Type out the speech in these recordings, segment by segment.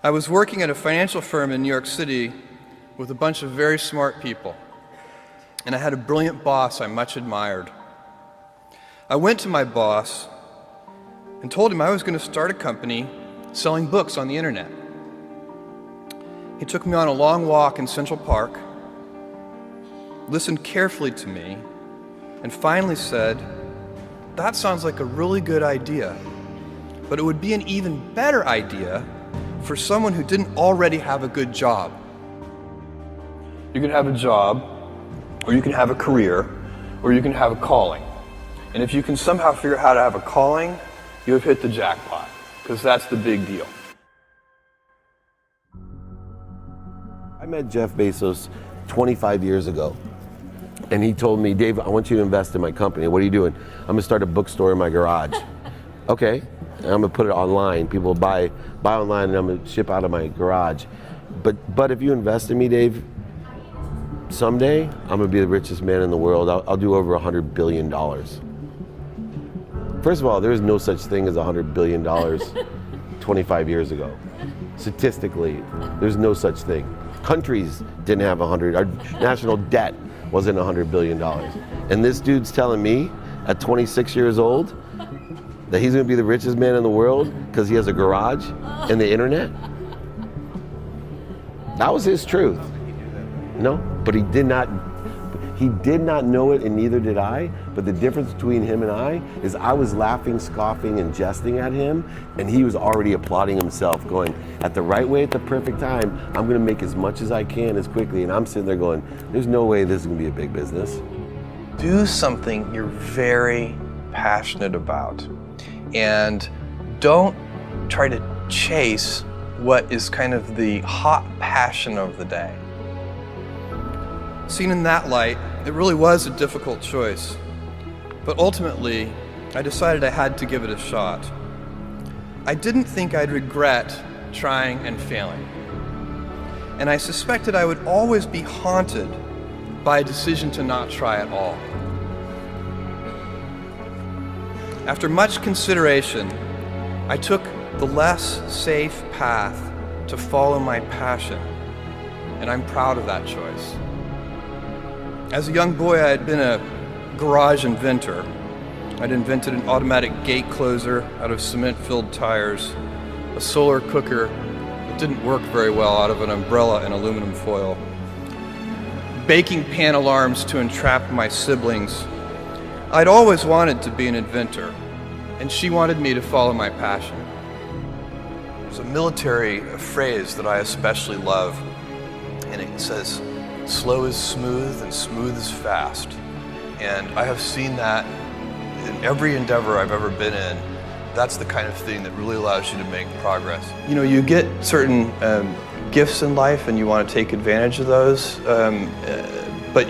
I was working at a financial firm in New York City with a bunch of very smart people, and I had a brilliant boss I much admired. I went to my boss and told him I was going to start a company selling books on the internet. He took me on a long walk in Central Park, listened carefully to me, and finally said, "That sounds like a really good idea, but it would be an even better idea for someone who didn't already have a good job." You can have a job, or you can have a career, or you can have a calling. And if you can somehow figure out how to have a calling, you have hit the jackpot, because that's the big deal. I met Jeff Bezos 25 years ago, and he told me, "Dave, I want you to invest in my company. What are you doing?" "I'm gonna start a bookstore in my garage." "Okay, and I'm gonna put it online. People buy online, and I'm gonna ship out of my garage. But if you invest in me, Dave, someday I'm gonna be the richest man in the world. I'll do over $100 billion. First of all, there is no such thing as $100 billion 25 years ago. Statistically, there's no such thing. Countries didn't have 100, our national debt wasn't $100 billion. And this dude's telling me at 26 years old that he's gonna be the richest man in the world because he has a garage and the internet? That was his truth. No, but he did not know it, and neither did I. But the difference between him and I is I was laughing, scoffing, and jesting at him, and he was already applauding himself, going, at the right way, at the perfect time, I'm gonna make as much as I can as quickly. And I'm sitting there going, there's no way this is gonna be a big business. Do something you're very passionate about, and don't try to chase what is kind of the hot passion of the day. Seen in that light, it really was a difficult choice, but ultimately, I decided I had to give it a shot. I didn't think I'd regret trying and failing, and I suspected I would always be haunted by a decision to not try at all. After much consideration, I took the less safe path to follow my passion, and I'm proud of that choice. As a young boy, I had been a garage inventor. I'd invented an automatic gate closer out of cement-filled tires, a solar cooker that didn't work very well out of an umbrella and aluminum foil, baking pan alarms to entrap my siblings. I'd always wanted to be an inventor, and she wanted me to follow my passion. There's a military phrase that I especially love, and it says, "Slow is smooth and smooth is fast." And I have seen that in every endeavor I've ever been in. That's the kind of thing that really allows you to make progress. You know, you get certain gifts in life and you want to take advantage of those, but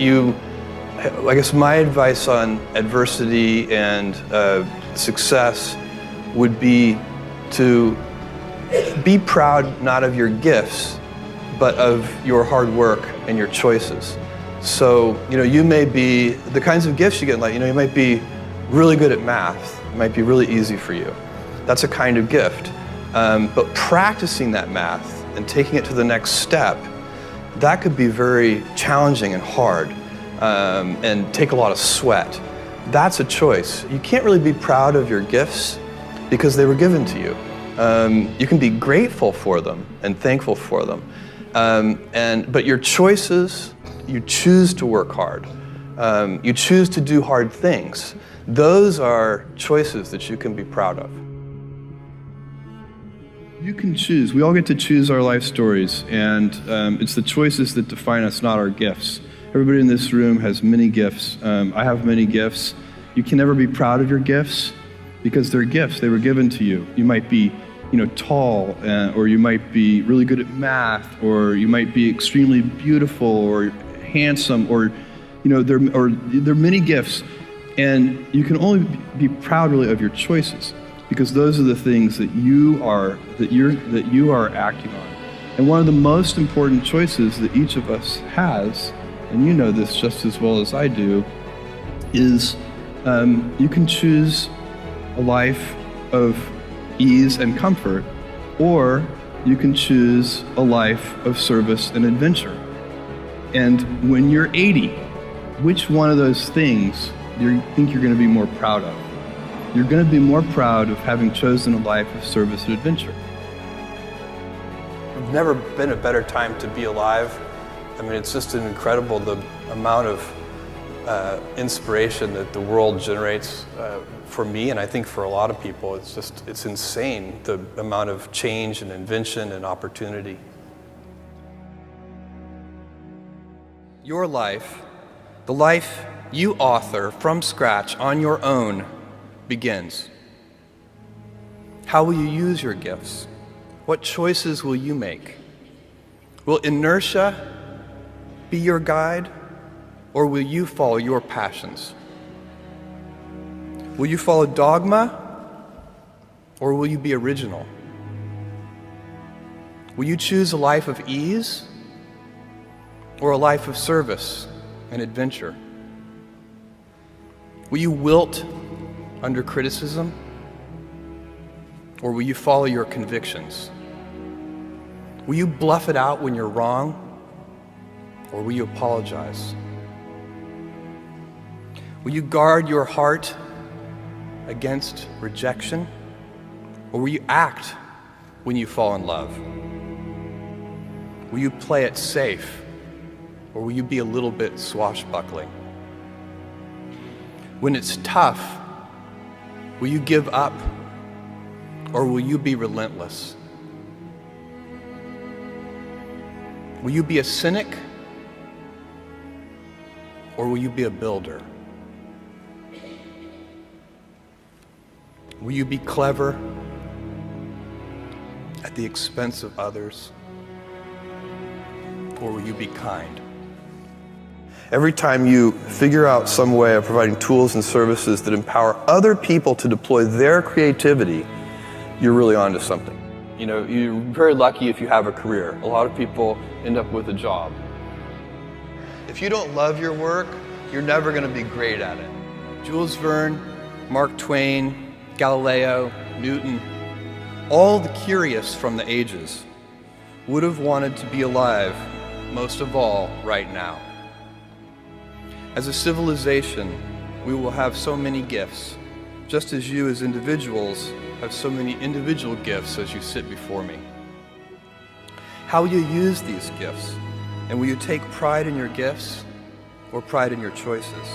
I guess my advice on adversity and success would be to be proud not of your gifts, but of your hard work and your choices. So, you may be, the kinds of gifts you get in life, you might be really good at math. It might be really easy for you. That's a kind of gift. But practicing that math and taking it to the next step, that could be very challenging and hard, and take a lot of sweat. That's a choice. You can't really be proud of your gifts because they were given to you. You can be grateful for them and thankful for them. But your choices, you choose to work hard. You choose to do hard things. Those are choices that you can be proud of. You can choose. We all get to choose our life stories, and it's the choices that define us, not our gifts. Everybody in this room has many gifts. I have many gifts. You can never be proud of your gifts because they're gifts. They were given to you. You might be tall, or you might be really good at math, or you might be extremely beautiful or handsome, or there are many gifts, and you can only be proud really of your choices because those are the things that you are acting on. And one of the most important choices that each of us has, and you know this just as well as I do, is you can choose a life of ease and comfort, or you can choose a life of service and adventure. And when you're 80, which one of those things do you think you're going to be more proud of? You're going to be more proud of having chosen a life of service and adventure. There's never been a better time to be alive. I mean, it's just incredible the amount of inspiration that the world generates for me, and I think for a lot of people. It's insane, the amount of change and invention and opportunity. Your life, the life you author from scratch on your own, begins. How will you use your gifts? What choices will you make? Will inertia be your guide, or will you follow your passions? Will you follow dogma, or will you be original? Will you choose a life of ease, or a life of service and adventure? Will you wilt under criticism, or will you follow your convictions? Will you bluff it out when you're wrong, or will you apologize? Will you guard your heart against rejection, or will you act when you fall in love? Will you play it safe, or will you be a little bit swashbuckling? When it's tough, will you give up, or will you be relentless? Will you be a cynic, or will you be a builder? Will you be clever at the expense of others, or will you be kind? Every time you figure out some way of providing tools and services that empower other people to deploy their creativity, you're really onto something. You know, you're very lucky if you have a career. A lot of people end up with a job. If you don't love your work, you're never going to be great at it. Jules Verne, Mark Twain, Galileo, Newton, all the curious from the ages would have wanted to be alive, most of all, right now. As a civilization, we will have so many gifts, just as you as individuals have so many individual gifts as you sit before me. How will you use these gifts? And will you take pride in your gifts or pride in your choices?